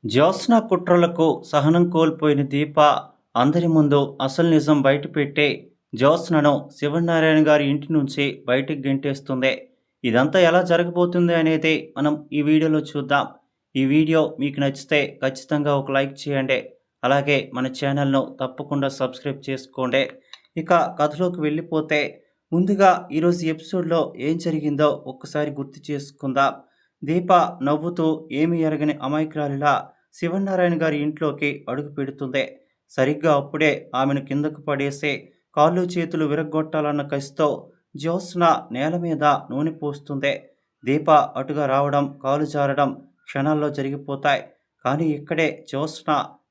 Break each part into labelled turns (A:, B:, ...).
A: జ్యోత్స్న కుట్రలకు సహనం కోల్పోయిన దీప అందరి ముందు అసలు నిజం బయటపెట్టే జ్యోత్స్నను శివనారాయణ గారి ఇంటి నుంచి బయటికి గెంటేస్తుంది. ఇదంతా ఎలా జరగబోతుంది అనేది మనం ఈ వీడియోలో చూద్దాం. ఈ వీడియో మీకు నచ్చితే ఖచ్చితంగా ఒక లైక్ చేయండి. అలాగే మన ఛానల్ను తప్పకుండా సబ్స్క్రైబ్ చేసుకోండి. ఇక కథలోకి వెళ్ళిపోతే ముందుగా ఈరోజు ఎపిసోడ్లో ఏం జరిగిందో ఒక్కసారి గుర్తు చేసుకుందాం. దీప నవ్వుతూ ఏమీ ఎరగని అమాయకురాలిలా శివనారాయణ గారి ఇంట్లోకి అడుగు పెడుతుంది. సరిగ్గా అప్పుడే ఆమెను కిందకు పడేసి కాళ్ళు చేతులు విరగ్గొట్టాలన్న కసితో జ్యోత్స్న నేల మీద నూనె పోస్తుంది. దీప అటుగా రావడం, కాలు జారడం క్షణాల్లో జరిగిపోతాయి. కానీ ఇక్కడే జ్యోత్స్న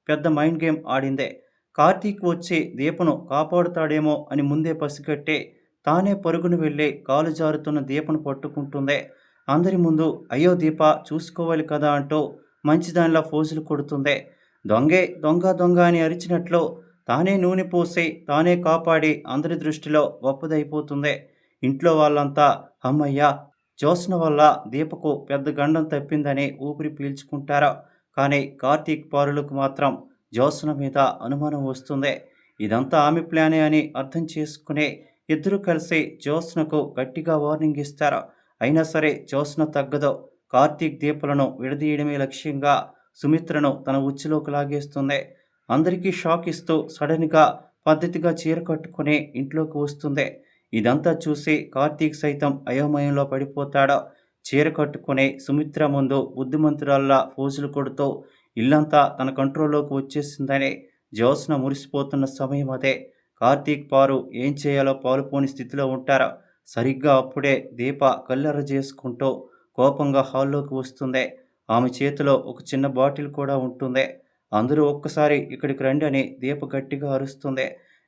A: పెద్ద మైండ్ గేమ్ ఆడింది. కార్తీక్ వచ్చి దీపను కాపాడుతాడేమో అని ముందే పసిగట్టి తానే పరుగును వెళ్ళి కాలు జారుతున్న దీపను పట్టుకుంటుంది. అందరి ముందు అయ్యో దీప చూసుకోవాలి కదా అంటూ మంచిదానిలా ఫోజులు కొడుతుంది. దొంగే దొంగ దొంగ అని అరిచినట్లు తానే నూనె పోసి తానే కాపాడి అందరి దృష్టిలో గొప్పదైపోతుంది. ఇంట్లో వాళ్ళంతా అమ్మయ్య జ్యోత్స్న వల్ల దీపకు పెద్ద గండం తప్పిందని ఊపిరి పీల్చుకుంటారు. కానీ కార్తీక్ పారులకు మాత్రం జ్యోత్స్న మీద అనుమానం వస్తుంది. ఇదంతా ఆమె ప్లానే అని అర్థం చేసుకుని ఇద్దరూ కలిసి జ్యోత్స్నకు గట్టిగా వార్నింగ్ ఇస్తారు. అయినా సరే జ్యోత్స్న తగ్గదు. కార్తీక్ దీపలను విడదీయడమే లక్ష్యంగా సుమిత్రను తన ఉచ్చులోకి లాగేస్తుంది. అందరికీ షాక్ ఇస్తూ సడన్గా పద్ధతిగా చీర కట్టుకుని ఇంట్లోకి వస్తుంది. ఇదంతా చూసి కార్తీక్ సైతం అయోమయంలో పడిపోతాడు. చీర కట్టుకుని సుమిత్ర ముందు బుద్ధిమంతురాల్లా ఫోజులు కొడుతూ ఇల్లంతా తన కంట్రోల్లోకి వచ్చేసిందని జ్యోత్స్న మురిసిపోతున్న సమయం అదే. కార్తీక్ పారు ఏం చేయాలో పాలుపోని స్థితిలో ఉంటారు. సరిగ్గా అప్పుడే దీప కళ్ళెర్ర చేసుకుంటూ కోపంగా హాల్లోకి వస్తుంది. ఆమె చేతిలో ఒక చిన్న బాటిల్ కూడా ఉంటుంది. అందరూ ఒక్కసారి ఇక్కడికి రండి అని దీప గట్టిగా అరుస్తుంది.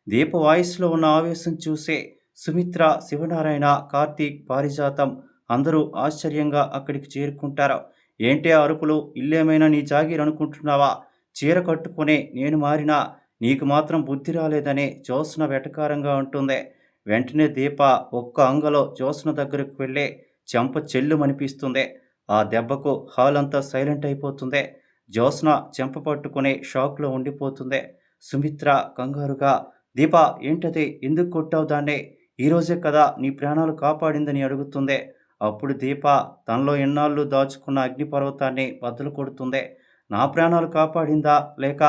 A: దీప వాయిస్లో ఉన్న ఆవేశం చూసి సుమిత్ర, శివనారాయణ, కార్తీక్, పారిజాతం అందరూ ఆశ్చర్యంగా అక్కడికి చేరుకుంటారు. ఏంటి అరుపులు? ఇల్లేమైనా నీ జాగీర్ అనుకుంటున్నావా? చీర కట్టుకుని నేను మారినా నీకు మాత్రం బుద్ధి రాలేదని జ్యోత్స్న వెటకారంగా ఉంటుంది. వెంటనే దీప ఒక్క అంగలో జ్యోత్స్న దగ్గరకు వెళ్ళి చెంప చెల్లుమనిపిస్తుంది. ఆ దెబ్బకు హాల్ అంతా సైలెంట్ అయిపోతుంది. జ్యోత్స్న చెంప పట్టుకుని షాక్లో ఉండిపోతుంది. సుమిత్ర కంగారుగా దీప ఏంటది? ఎందుకు కొట్టావు దాన్ని? ఈరోజే కదా నీ ప్రాణాలు కాపాడిందని అడుగుతుంది. అప్పుడు దీప తనలో ఎన్నాళ్ళు దాచుకున్న అగ్నిపర్వతాన్ని బద్దలు కొడుతుంది. నా ప్రాణాలు కాపాడిందా లేక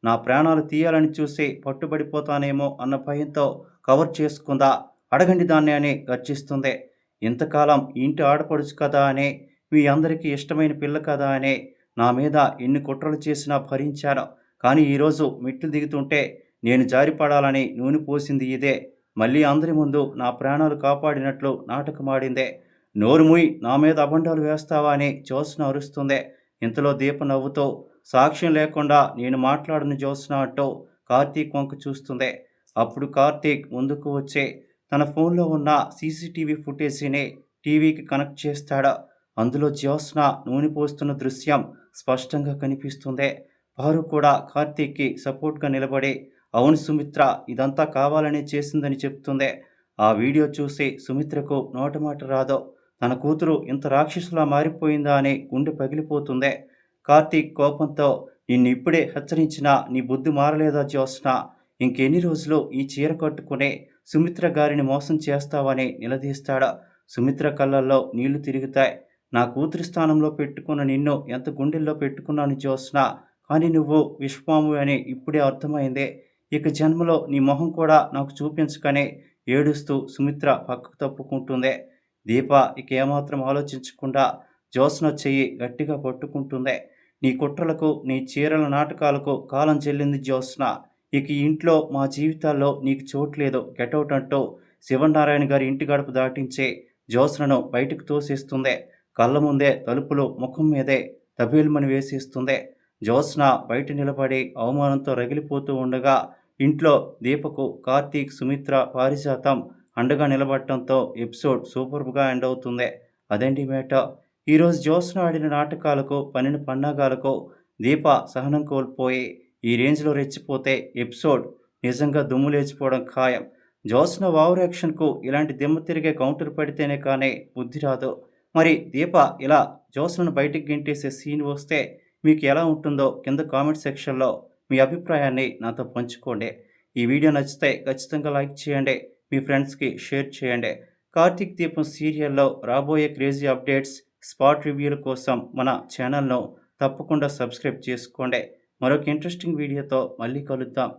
A: నా ప్రాణాలు తీయాలని చూసి పట్టుబడిపోతానేమో అన్న భయంతో కవర్ చేసుకుందా? అడగండి దాన్ని అని గర్జిస్తుంది. ఇంతకాలం ఇంటి ఆడపడుచు కదా అని, మీ అందరికీ ఇష్టమైన పిల్ల కదా అని నా మీద ఎన్ని కుట్రలు చేసినా భరించాను. కానీ ఈరోజు మెట్లు దిగుతుంటే నేను జారిపడాలని నూనె పోసింది ఇదే. మళ్ళీ అందరి ముందు నా ప్రాణాలు కాపాడినట్లు నాటకమాడిందే. నోరు మూయి, నా మీద అబండాలు వేస్తావా అని జ్యోత్స్న అరుస్తుంది. ఇంతలో దీప నవ్వుతూ సాక్ష్యం లేకుండా నేను మాట్లాడను జ్యోత్స్న అంటూ కార్తీక్ వంక చూస్తుంది. అప్పుడు కార్తీక్ ముందుకు వచ్చి తన ఫోన్లో ఉన్న సీసీటీవీ ఫుటేజీని టీవీకి కనెక్ట్ చేస్తాడు. అందులో జ్యోత్స్న నూనె పోస్తున్న దృశ్యం స్పష్టంగా కనిపిస్తుంది. పారు కూడా కార్తీక్కి సపోర్ట్గా నిలబడి అవును సుమిత్ర ఇదంతా కావాలనే చేసిందని చెప్తుంది. ఆ వీడియో చూసి సుమిత్రకు నోటమాట రాదు. తన కూతురు ఇంత రాక్షసులా మారిపోయిందా అని గుండె పగిలిపోతుంది. కార్తీక్ కోపంతో నిన్ను ఇప్పుడే హెచ్చరించినా నీ బుద్ధి మారలేదా జ్యోత్స్న? ఇంకెన్ని రోజులు ఈ చీర కట్టుకుని సుమిత్ర గారిని మోసం చేస్తావని నిలదీస్తాడు. సుమిత్ర కళ్ళల్లో నీళ్లు తిరుగుతాయి. నా కూతురి స్థానంలో పెట్టుకున్న నిన్ను ఎంత గుండెల్లో పెట్టుకున్నాను జ్యోత్స్న, కానీ నువ్వు విశ్వపాము అని ఇప్పుడే అర్థమైంది. ఇక జన్మలో నీ మొహం కూడా నాకు చూపించకనే ఏడుస్తూ సుమిత్ర పక్కకు తప్పుకుంటుంది. దీప ఇక ఏమాత్రం ఆలోచించకుండా జ్యోత్స్న చెయ్యి గట్టిగా పట్టుకుంటుంది. నీ కుట్రలకు, నీ చీరల నాటకాలకు కాలం చెల్లింది జ్యోత్స్న. ఇక ఈ ఇంట్లో మా జీవితాల్లో నీకు చోట్లేదు, గెటౌట్ అంటూ శివనారాయణ గారి ఇంటి గడప దాటించి జ్యోత్స్నను బయటకు తోసేస్తుంది. కళ్ళ ముందే తలుపులు ముఖం మీదే తబేల్మని వేసేస్తుంది. జ్యోత్స్న బయట నిలబడి అవమానంతో రగిలిపోతూ ఉండగా ఇంట్లో దీపకు కార్తీక్, సుమిత్ర, పారిజాతం అండగా నిలబడటంతో ఎపిసోడ్ సూపర్గా ఎండ్ అవుతుంది. అదేంటి మేట ఈరోజు జ్యోత్స్న ఆడిన నాటకాలకు, పన్నిన పన్నాగాలకు దీప సహనం కోల్పోయి ఈ రేంజ్లో రెచ్చిపోతే ఎపిసోడ్ నిజంగా దుమ్ము లేచిపోవడం ఖాయం. జ్యోత్స్న ఓవర్ యాక్షన్కు ఇలాంటి దిమ్మ తిరిగే కౌంటర్ పడితేనే కానీ బుద్ధి రాదు. మరి దీప ఇలా జ్యోత్స్నను బయటికి గెంటేసే సీన్ వస్తే మీకు ఎలా ఉంటుందో కింద కామెంట్ సెక్షన్లో మీ అభిప్రాయాన్ని నాతో పంచుకోండి. ఈ వీడియో నచ్చితే ఖచ్చితంగా లైక్ చేయండి. మీ ఫ్రెండ్స్కి షేర్ చేయండి. కార్తీక్ దీపం సీరియల్లో రాబోయే క్రేజీ అప్డేట్స్, స్పాట్ రివ్యూల కోసం మన ఛానల్ను తప్పకుండా సబ్స్క్రైబ్ చేసుకోండి. మరొక ఇంట్రెస్టింగ్ వీడియోతో మళ్ళీ కలుద్దాం.